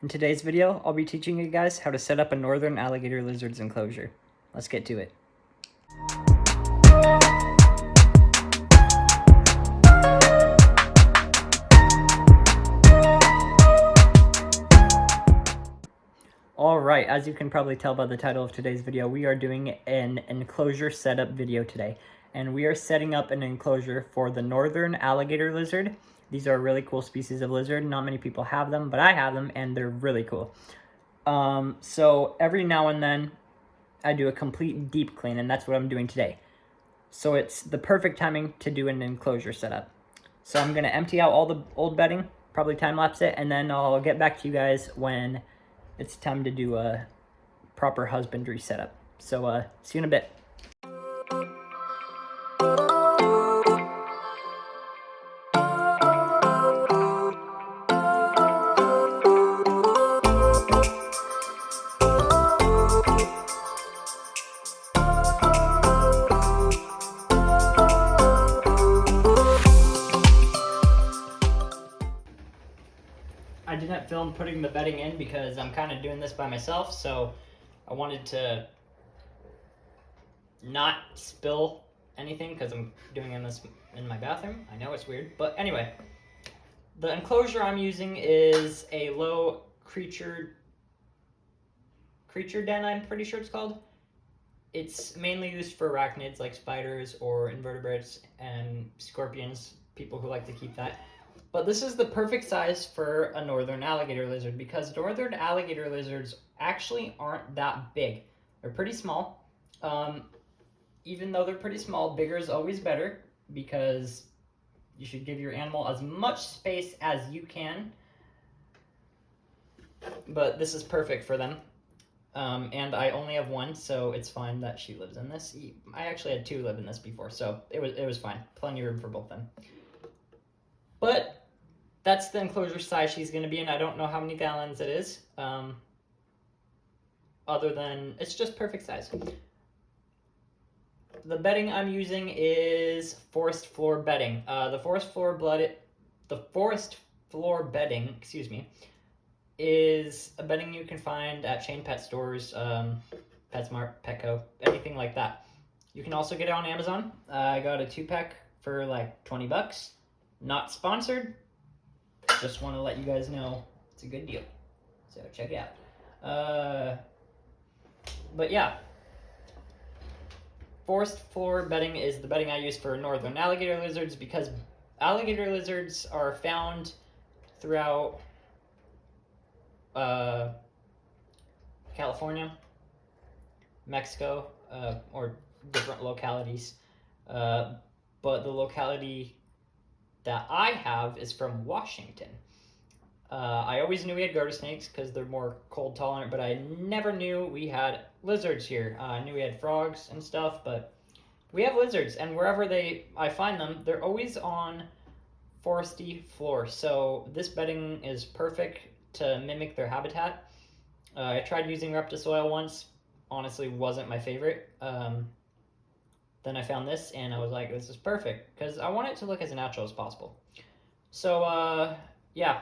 In today's video, I'll be teaching you guys how to set up a northern alligator lizard's enclosure. Let's get to it. Alright, as you can probably tell by the title of today's video, we are doing an enclosure setup video today. And we are setting up an enclosure for the northern alligator lizard. These are a really cool species of lizard. Not many people have them, but I have them and they're really cool. So every now and then I do a complete deep clean, and that's what I'm doing today. So it's the perfect timing to do an enclosure setup. So I'm gonna empty out all the old bedding, probably time lapse it, and then I'll get back to you guys when it's time to do a proper husbandry setup. So see you in a bit. I didn't film putting the bedding in because I'm kind of doing this by myself, so I wanted to not spill anything because I'm doing this in my bathroom. I know it's weird, but anyway, the enclosure I'm using is a low creature den, I'm pretty sure it's called. It's mainly used for arachnids like spiders or invertebrates and scorpions, people who like to keep that. But this is the perfect size for a northern alligator lizard because northern alligator lizards actually aren't that big. They're pretty small. Even though they're pretty small, bigger is always better because you should give your animal as much space as you can. But this is perfect for them. And I only have one, so it's fine that she lives in this. I actually had two live in this before, so it was fine. Plenty of room for both of them. But that's the enclosure size she's going to be in. I don't know how many gallons it is, other than it's just perfect size. The bedding I'm using is forest floor bedding. The forest floor bedding, excuse me, is a bedding you can find at chain pet stores, PetSmart, Petco, anything like that. You can also get it on Amazon. I got a 2-pack for like 20 bucks. Not sponsored. Just want to let you guys know it's a good deal. So check it out. But yeah. Forest floor bedding is the bedding I use for northern alligator lizards because alligator lizards are found throughout California, Mexico, or different localities. But the locality that I have is from Washington. I always knew we had garter snakes because they're more cold tolerant, but I never knew we had lizards here. I knew we had frogs and stuff, but we have lizards, and wherever I find them, they're always on foresty floor. So this bedding is perfect to mimic their habitat. I tried using Reptisoil once. Honestly, wasn't my favorite. Then I found this, and I was like, this is perfect, because I want it to look as natural as possible. So, yeah.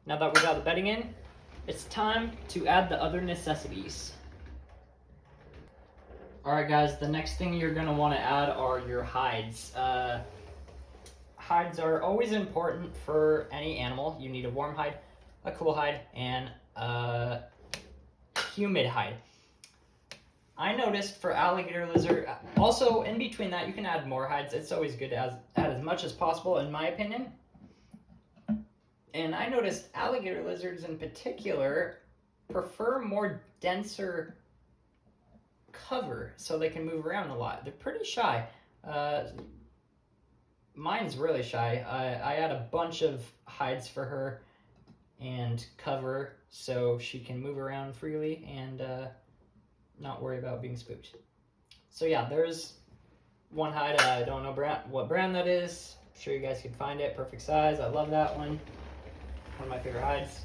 Now that we got the bedding in, it's time to add the other necessities. Alright guys, the next thing you're going to want to add are your hides. Hides are always important for any animal. You need a warm hide, a cool hide, and a humid hide. I noticed for alligator lizard, also in between that you can add more hides. It's always good to add as much as possible in my opinion. And I noticed alligator lizards in particular prefer more denser cover so they can move around a lot. They're pretty shy. Mine's really shy. I add a bunch of hides for her and cover so she can move around freely and not worry about being spooked. So yeah, there's one hide. I don't know what brand that is. I'm sure you guys can find it. Perfect size. I love that one. One of my favorite hides.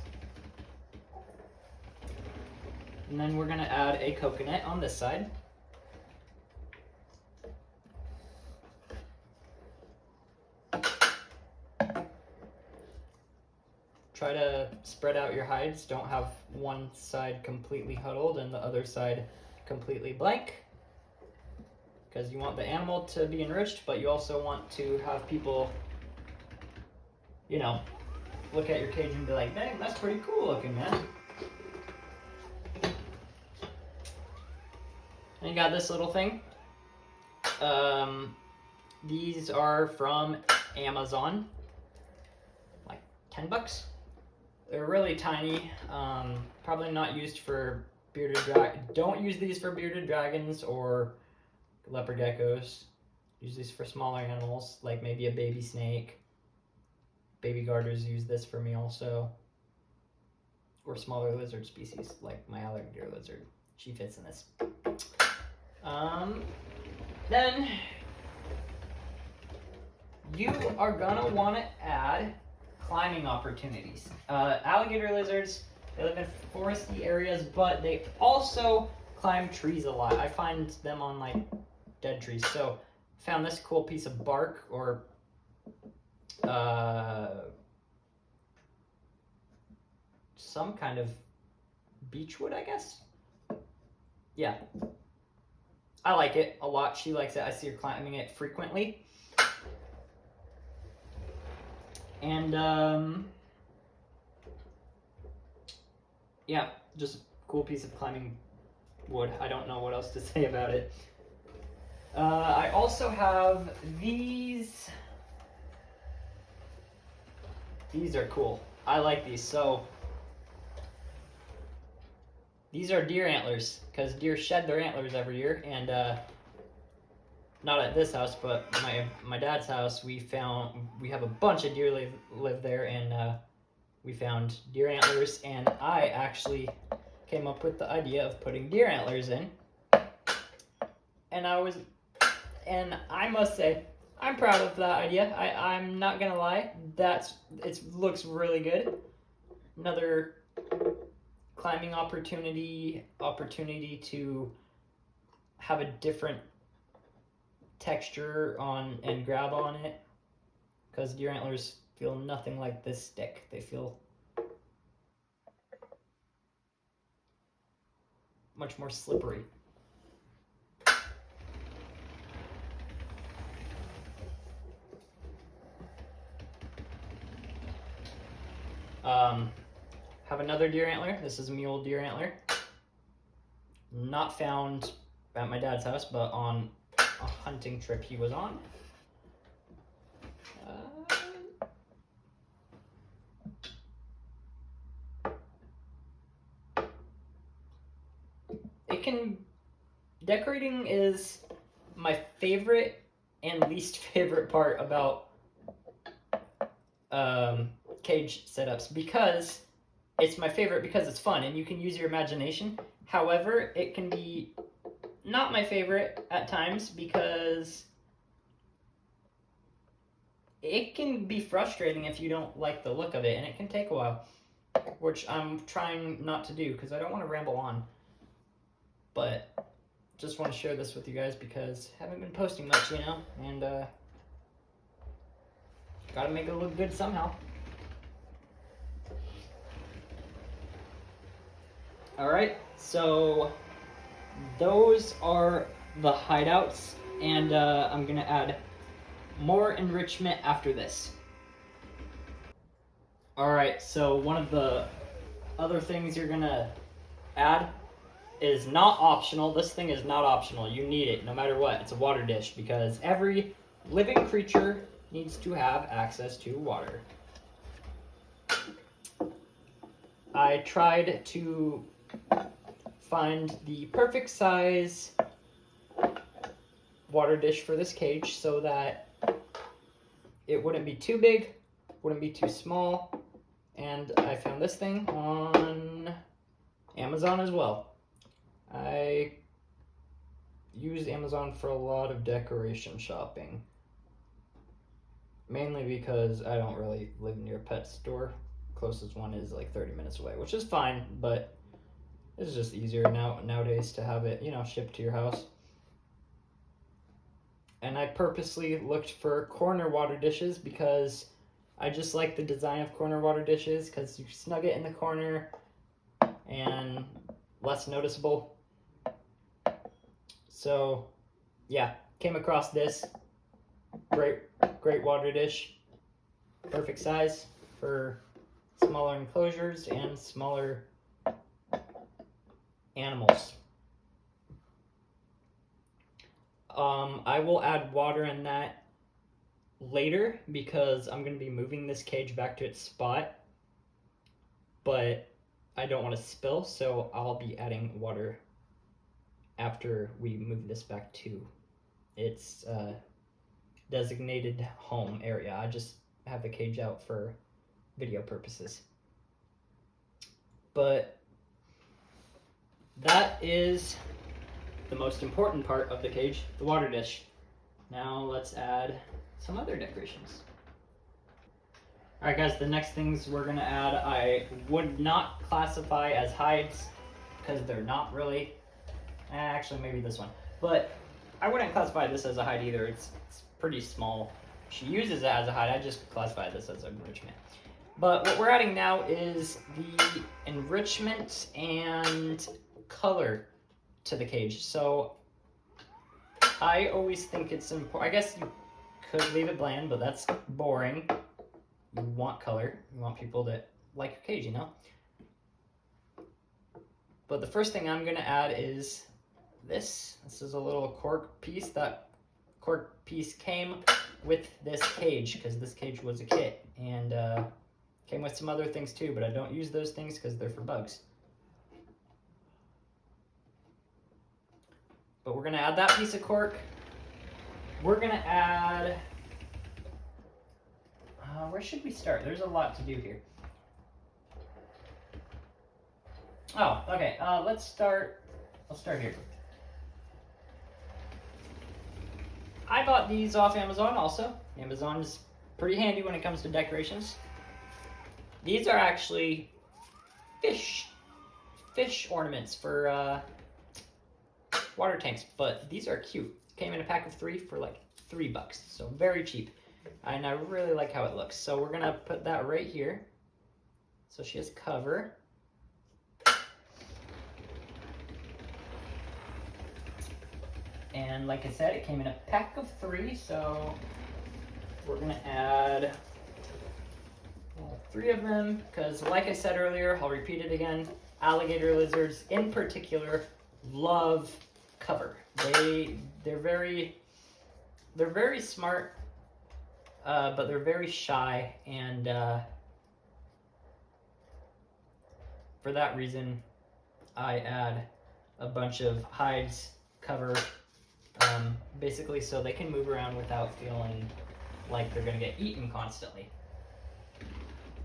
And then we're going to add a coconut on this side. try to spread out your hides. Don't have one side completely huddled and the other side completely blank, because you want the animal to be enriched, but you also want to have people, you know, look at your cage and be like, dang, that's pretty cool looking, man. And you got this little thing. These are from Amazon, like $10. They're really tiny. Probably not used for bearded Don't use these for bearded dragons or leopard geckos. Use these for smaller animals, like maybe a baby snake. Baby garters use this for me also. Or smaller lizard species, like my alligator lizard. She fits in this. Then you are gonna want to add climbing opportunities. Alligator lizards, they live in foresty areas, but they also climb trees a lot. I find them on like dead trees. So found this cool piece of bark, or some kind of beechwood, I guess. Yeah, I like it a lot. She likes it. I see her climbing it frequently. And yeah, just cool piece of climbing wood. I don't know what else to say about it. I also have these. These are cool. I like these. So these are deer antlers, because deer shed their antlers every year, and not at this house, but my dad's house, we have a bunch of deer live there, and we found deer antlers, and I actually came up with the idea of putting deer antlers in, and I must say, I'm proud of that idea. I'm not gonna lie, it looks really good. Another climbing opportunity to have a different texture on and grab on it, because deer antlers feel nothing like this stick. They feel much more slippery. Have another deer antler. This is a mule deer antler. Not found at my dad's house, but on a hunting trip he was on. Decorating is my favorite and least favorite part about cage setups, because it's my favorite because it's fun and you can use your imagination. However, it can be not my favorite at times because it can be frustrating if you don't like the look of it, and it can take a while, which I'm trying not to do because I don't want to ramble on. But just want to share this with you guys because I haven't been posting much, and gotta make it look good somehow. Alright, so those are the hideouts, and I'm gonna add more enrichment after this. Alright, so one of the other things you're gonna add is not optional. This thing is not optional. You need it no matter what. It's a water dish, because every living creature needs to have access to water. I tried to find the perfect size water dish for this cage so that it wouldn't be too big, wouldn't be too small, and I found this thing on Amazon as well. I use Amazon for a lot of decoration shopping, mainly because I don't really live near a pet store. Closest one is like 30 minutes away, which is fine, but it's just easier nowadays to have it, shipped to your house. And I purposely looked for corner water dishes because I just like the design of corner water dishes because you snug it in the corner and less noticeable. So yeah, came across this great water dish, perfect size for smaller enclosures and smaller animals. I will add water in that later because I'm going to be moving this cage back to its spot, but I don't want to spill, so I'll be adding water after we move this back to its designated home area. I just have the cage out for video purposes. But that is the most important part of the cage, the water dish. Now let's add some other decorations. Alright guys, the next things we're gonna add, I would not classify as hides because they're not really, actually maybe this one, but I wouldn't classify this as a hide either. It's pretty small. She uses it as a hide, I just classify this as enrichment. But what we're adding now is the enrichment and color to the cage. So I always think it's important. I guess you could leave it bland, but that's boring. You want color. You want people to like your cage, you know? But the first thing I'm going to add is this. This is a little cork piece. That cork piece came with this cage because this cage was a kit. And came with some other things too, but I don't use those things because they're for bugs. But we're going to add that piece of cork. We're going to add... where should we start? There's a lot to do here. Oh, okay. Let's start here. I bought these off Amazon also. Amazon is pretty handy when it comes to decorations. These are actually fish ornaments for water tanks, but these are cute. Came in a pack of 3 for like $3, so very cheap. And I really like how it looks. So we're gonna put that right here. So she has cover. And like I said, it came in a pack of 3, so we're gonna add all 3 of them, because like I said earlier, I'll repeat it again, alligator lizards in particular love cover. They're very smart, but they're very shy, and for that reason, I add a bunch of hides cover, basically so they can move around without feeling like they're gonna get eaten constantly.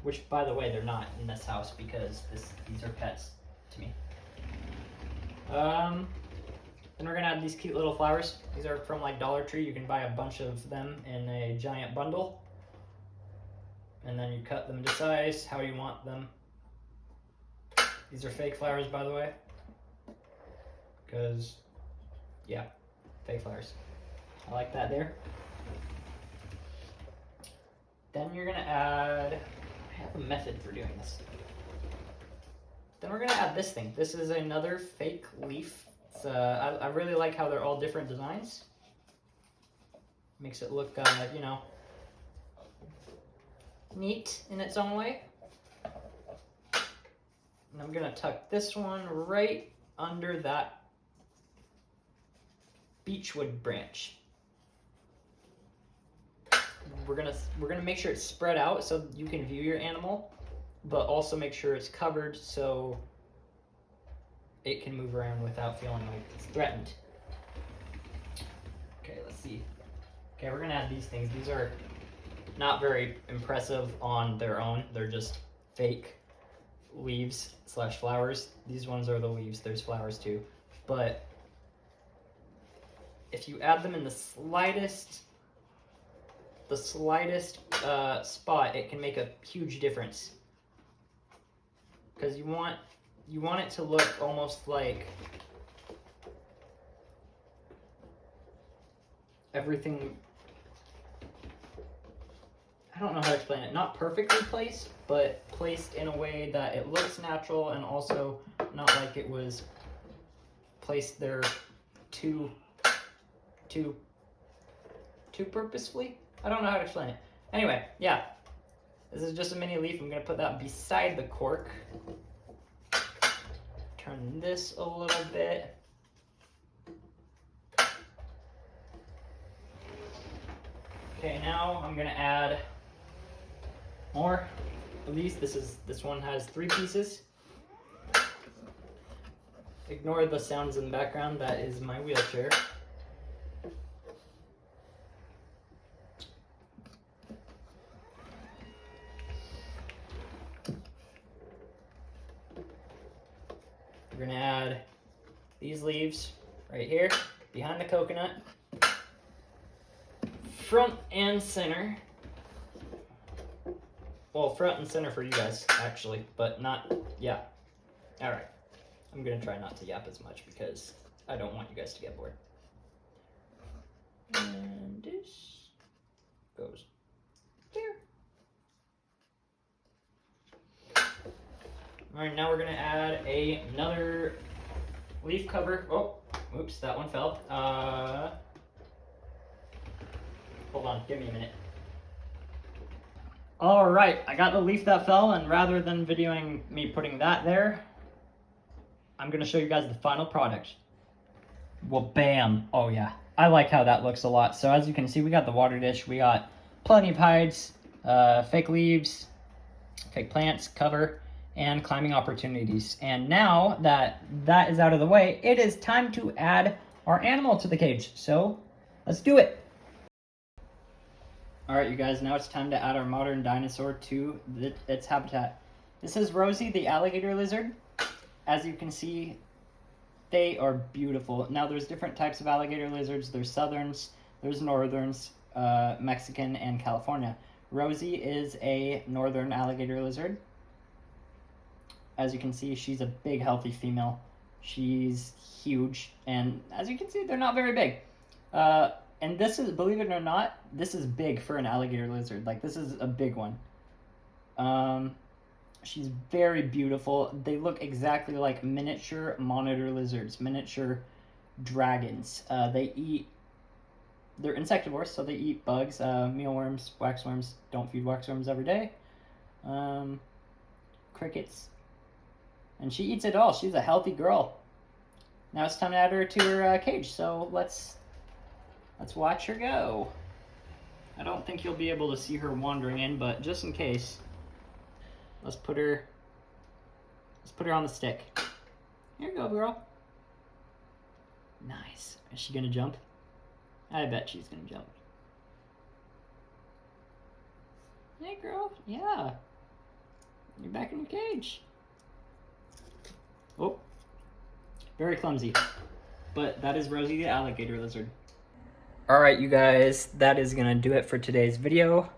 Which, by the way, they're not in this house because these are pets to me. Then we're gonna add these cute little flowers. These are from like Dollar Tree. You can buy a bunch of them in a giant bundle. And then you cut them to size how you want them. These are fake flowers, by the way. Because, yeah, fake flowers. I like that there. Then you're gonna add, I have a method for doing this. Then we're gonna add this thing. This is another fake leaf. I really like how they're all different designs. Makes it look, you know, neat in its own way. And I'm gonna tuck this one right under that beechwood branch. We're gonna make sure it's spread out so you can view your animal, but also make sure it's covered so it can move around without feeling like it's threatened. Okay, let's see. Okay, we're gonna add these things. These are not very impressive on their own. They're just fake leaves / flowers. These ones are the leaves. There's flowers too. But if you add them in the slightest spot, it can make a huge difference. Because you want it to look almost like everything I don't know how to explain it, not perfectly placed, but placed in a way that it looks natural and also not like it was placed there too purposefully. I don't know how to explain it. Anyway, yeah, this is just a mini leaf. I'm gonna put that beside the cork. Turn this a little bit. Okay, now I'm gonna add more of these. This one has 3 pieces. Ignore the sounds in the background. That is my wheelchair. We're gonna add these leaves right here behind the coconut, front and center. Well, front and center for you guys, actually, but not, yeah. All right, I'm gonna try not to yap as much because I don't want you guys to get bored. And this goes there. All right, now we're gonna add another leaf cover. Oh, oops, that one fell. Hold on, give me a minute. All right, I got the leaf that fell, and rather than videoing me putting that there, I'm gonna show you guys the final product. Well, bam. Oh yeah, I like how that looks a lot. So as you can see, we got the water dish, we got plenty of hides, fake leaves, fake plants, cover, and climbing opportunities. And now that that is out of the way, it is time to add our animal to the cage. So let's do it. All right, you guys, now it's time to add our modern dinosaur to its habitat. This is Rosie, the alligator lizard. As you can see, they are beautiful. Now, there's different types of alligator lizards. There's southerns, there's northerns, Mexican, and California. Rosie is a northern alligator lizard. As you can see, she's a big, healthy female. She's huge, and as you can see, they're not very big. And this is, believe it or not, this is big for an alligator lizard. Like, this is a big one. She's very beautiful. They look exactly like miniature monitor lizards, miniature dragons. They're insectivores, so they eat bugs, mealworms, waxworms. Don't feed waxworms every day. Crickets. And she eats it all. She's a healthy girl. Now it's time to add her to her cage, so let's watch her go. I don't think you'll be able to see her wandering in, but just in case, let's put her on the stick. Here you go, girl. Nice. Is she gonna jump? I bet she's gonna jump. Hey, girl. Yeah. You're back in your cage. Oh. Very clumsy. But that is Rosie the alligator lizard. Alright, you guys, that is gonna do it for today's video.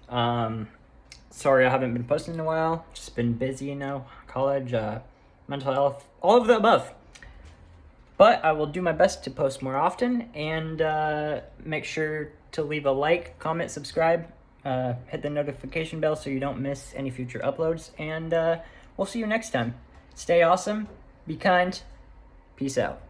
Sorry I haven't been posting in a while. Just been busy, you know, college, mental health, all of the above. But I will do my best to post more often, and make sure to leave a like, comment, subscribe, hit the notification bell so you don't miss any future uploads, and we'll see you next time. Stay awesome, be kind, peace out.